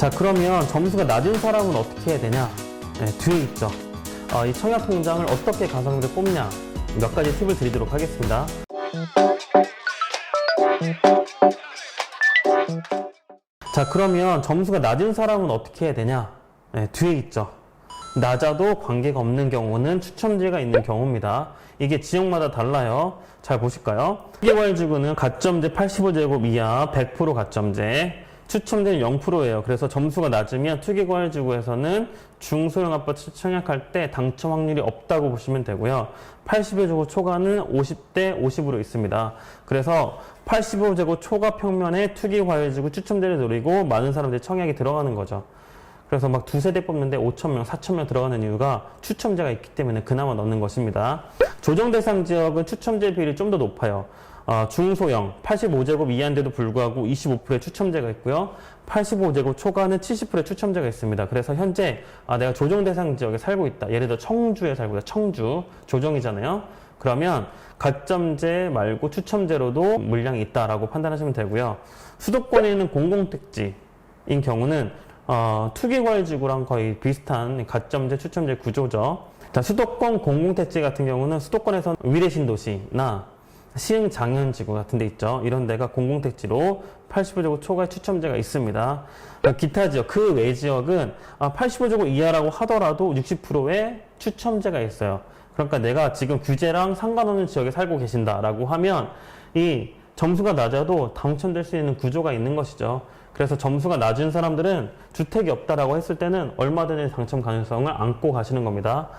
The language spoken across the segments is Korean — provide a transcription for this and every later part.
자, 그러면 점수가 낮은 사람은 어떻게 해야 되냐? 네, 뒤에 있죠. 이 청약 통장을 어떻게 가성비를 뽑냐? 몇 가지 팁을 드리도록 하겠습니다. 자, 그러면 점수가 낮은 사람은 어떻게 해야 되냐? 네, 뒤에 있죠. 낮아도 관계가 없는 경우는 추첨제가 있는 경우입니다. 이게 지역마다 달라요. 잘 보실까요? 투기과열지구는 가점제 85제곱 이하 100% 가점제, 추첨제는 0%예요. 그래서 점수가 낮으면 투기과열지구에서는 중소형 아파트 청약할 때 당첨 확률이 없다고 보시면 되고요. 85제곱 초과는 50대 50으로 있습니다. 그래서 85제곱 초과 평면에 투기과열지구 추첨제를 노리고 많은 사람들이 청약이 들어가는 거죠. 그래서 막 두세 대 뽑는데 5,000명, 4,000명 들어가는 이유가 추첨제가 있기 때문에 그나마 넣는 것입니다. 조정 대상 지역은 추첨제 비율이 좀 더 높아요. 중소형 85제곱 이하인데도 불구하고 25%의 추첨제가 있고요. 85제곱 초과는 70%의 추첨제가 있습니다. 그래서 현재 내가 조정 대상 지역에 살고 있다. 예를 들어 청주에 살고 있다. 청주 조정이잖아요. 그러면 가점제 말고 추첨제로도 물량이 있다라고 판단하시면 되고요. 수도권에 있는 공공택지인 경우는 투기과열지구랑 거의 비슷한 가점제, 추첨제 구조죠. 자, 수도권 공공택지 같은 경우는 수도권에서 위례신도시나 시흥장현지구 같은 데 있죠. 이런 데가 공공택지로 85제곱 초과의 추첨제가 있습니다. 기타 지역, 그 외 지역은 85제곱 이하라고 하더라도 60%의 추첨제가 있어요. 그러니까 내가 지금 규제랑 상관없는 지역에 살고 계신다라고 하면 이 점수가 낮아도 당첨될 수 있는 구조가 있는 것이죠. 그래서 점수가 낮은 사람들은 주택이 없다라고 했을 때는 얼마든지 당첨 가능성을 안고 가시는 겁니다.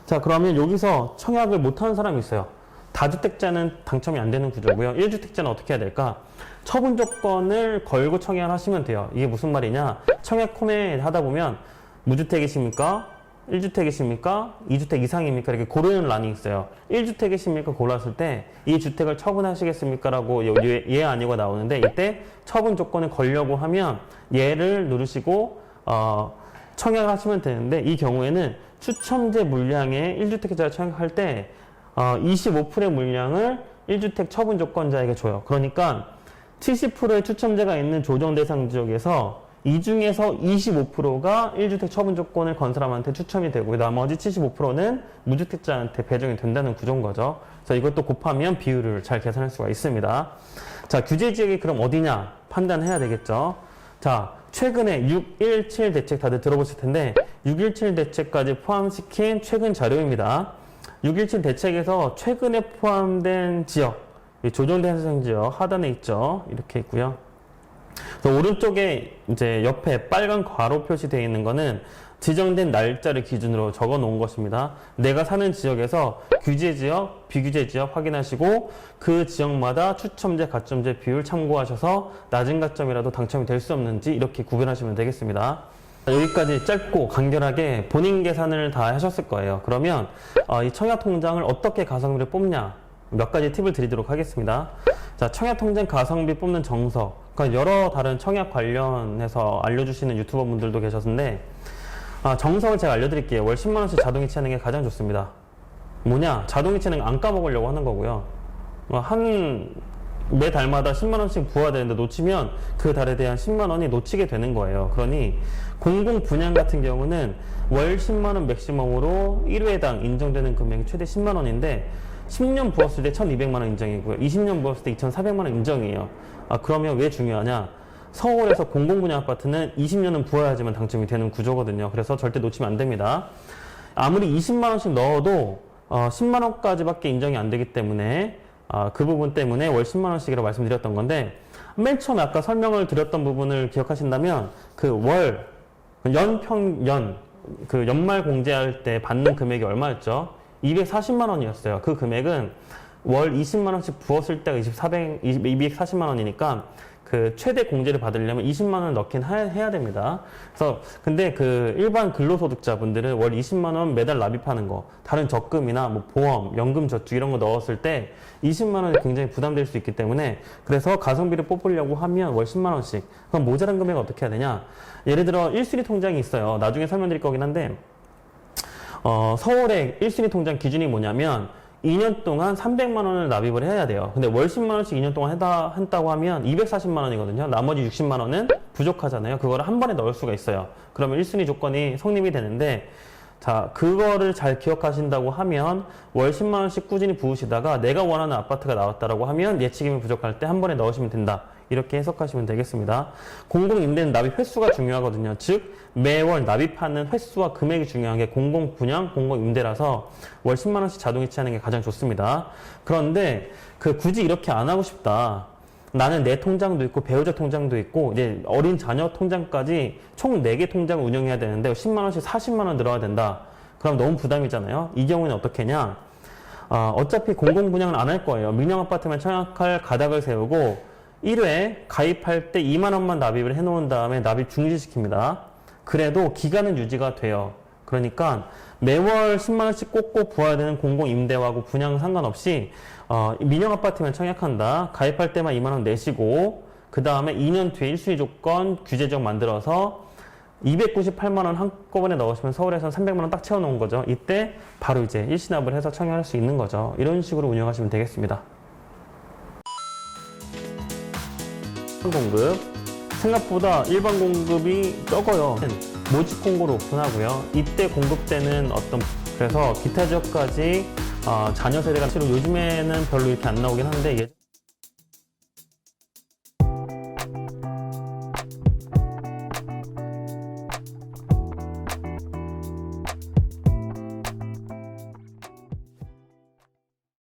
자, 그러면 여기서 청약을 못하는 사람이 있어요. 다주택자는 당첨이 안 되는 구조고요. 1주택자는 어떻게 해야 될까? 처분 조건을 걸고 청약을 하시면 돼요. 이게 무슨 말이냐? 청약 코메 하다 보면 무주택이십니까? 1주택이십니까? 2주택 이상입니까? 이렇게 고르는 란이 있어요. 1주택이십니까? 골랐을 때 이 주택을 처분하시겠습니까? 라고 예 아니고 나오는데 이때 처분 조건을 걸려고 하면 예를 누르시고 청약을 하시면 되는데 이 경우에는 추첨제 물량에 1주택자를 청약할 때 25%의 물량을 1주택 처분 조건자에게 줘요. 그러니까 70%의 추첨제가 있는 조정 대상 지역에서 이 중에서 25%가 1주택 처분 조건을 건 사람한테 추첨이 되고 나머지 75%는 무주택자한테 배정이 된다는 구조인 거죠. 그래서 이것도 곱하면 비율을 잘 계산할 수가 있습니다. 자, 규제 지역이 그럼 어디냐 판단해야 되겠죠. 자, 최근에 6.17 대책 다들 들어보실 텐데 6.17 대책까지 포함시킨 최근 자료입니다. 6.17 대책에서 최근에 포함된 지역, 조정 대상 지역 하단에 있죠. 이렇게 있고요. 그래서 오른쪽에 이제 옆에 빨간 괄호 표시되어 있는 거는 지정된 날짜를 기준으로 적어 놓은 것입니다. 내가 사는 지역에서 규제 지역, 비규제 지역 확인하시고 그 지역마다 추첨제, 가점제 비율 참고하셔서 낮은 가점이라도 당첨이 될 수 없는지 이렇게 구별하시면 되겠습니다. 여기까지 짧고 간결하게 본인 계산을 다 하셨을 거예요. 그러면 이 청약 통장을 어떻게 가성비를 뽑냐 몇 가지 팁을 드리도록 하겠습니다. 자, 청약 통장 가성비 뽑는 정석. 그러니까 여러 다른 청약 관련해서 알려주시는 유튜버 분들도 계셨는데 정석을 제가 알려드릴게요. 월 10만원씩 자동이체하는 게 가장 좋습니다. 뭐냐? 자동이체는 안 까먹으려고 하는 거고요. 매 달마다 10만원씩 부어야 되는데 놓치면 그 달에 대한 10만원이 놓치게 되는 거예요. 그러니 공공 분양 같은 경우는 월 10만원 맥시멈으로 1회당 인정되는 금액이 최대 10만원인데 10년 부었을 때 1,200만원 인정이고요. 20년 부었을 때 2,400만원 인정이에요. 그러면 왜 중요하냐? 서울에서 공공분양 아파트는 20년은 부어야지만 당첨이 되는 구조거든요. 그래서 절대 놓치면 안 됩니다. 아무리 20만원씩 넣어도 10만원까지밖에 인정이 안 되기 때문에 그 부분 때문에 월 10만원씩이라고 말씀드렸던 건데 맨 처음에 아까 설명을 드렸던 부분을 기억하신다면 그 연말 공제할 때 받는 금액이 얼마였죠? 240만원이었어요. 그 금액은 월 20만원씩 부었을 때가 240만원이니까 그 최대 공제를 받으려면 20만원 넣긴 해야 됩니다. 그래서 근데 그 일반 근로소득자분들은 월 20만원 매달 납입하는 거, 다른 적금이나 뭐 보험, 연금저축 이런 거 넣었을 때 20만원이 굉장히 부담될 수 있기 때문에 그래서 가성비를 뽑으려고 하면 월 10만원씩. 그럼 모자란 금액을 어떻게 해야 되냐? 예를 들어 1순위 통장이 있어요. 나중에 설명드릴 거긴 한데 서울의 1순위 통장 기준이 뭐냐면 2년 동안 300만 원을 납입을 해야 돼요. 근데 월 10만 원씩 2년 동안 한다고 하면 240만 원이거든요. 나머지 60만 원은 부족하잖아요. 그거를 한 번에 넣을 수가 있어요. 그러면 1순위 조건이 성립이 되는데, 자, 그거를 잘 기억하신다고 하면 월 10만 원씩 꾸준히 부으시다가 내가 원하는 아파트가 나왔다라고 하면 예치금이 부족할 때 한 번에 넣으시면 된다. 이렇게 해석하시면 되겠습니다. 공공임대는 납입 횟수가 중요하거든요. 즉 매월 납입하는 횟수와 금액이 중요한 게 공공분양, 공공임대라서 월 10만 원씩 자동 이체하는 게 가장 좋습니다. 그런데 굳이 이렇게 안 하고 싶다. 나는 내 통장도 있고 배우자 통장도 있고 이제 어린 자녀 통장까지 총 4개 통장을 운영해야 되는데 10만 원씩 40만 원 늘어야 된다. 그럼 너무 부담이잖아요. 이 경우에는 어떻게 하냐? 어차피 공공분양은 안 할 거예요. 민영아파트만 청약할 가닥을 세우고 1회 가입할 때 2만 원만 납입을 해놓은 다음에 납입 중지시킵니다. 그래도 기간은 유지가 돼요. 그러니까 매월 10만 원씩 꼭꼭 부어야 되는 공공임대하고 분양 상관없이 민영아파트면 청약한다. 가입할 때만 2만 원 내시고 그 다음에 2년 뒤에 1순위 조건 규제적 만들어서 298만 원 한꺼번에 넣으시면 서울에서는 300만 원 딱 채워놓은 거죠. 이때 바로 이제 일시납을 해서 청약할 수 있는 거죠. 이런 식으로 운영하시면 되겠습니다. 공급 생각보다 일반 공급이 적어요. 모집 공고를 오픈하고요. 이때 공급되는 그래서 기타 지역까지 자녀 세대가 실로 요즘에는 별로 이렇게 안 나오긴 한데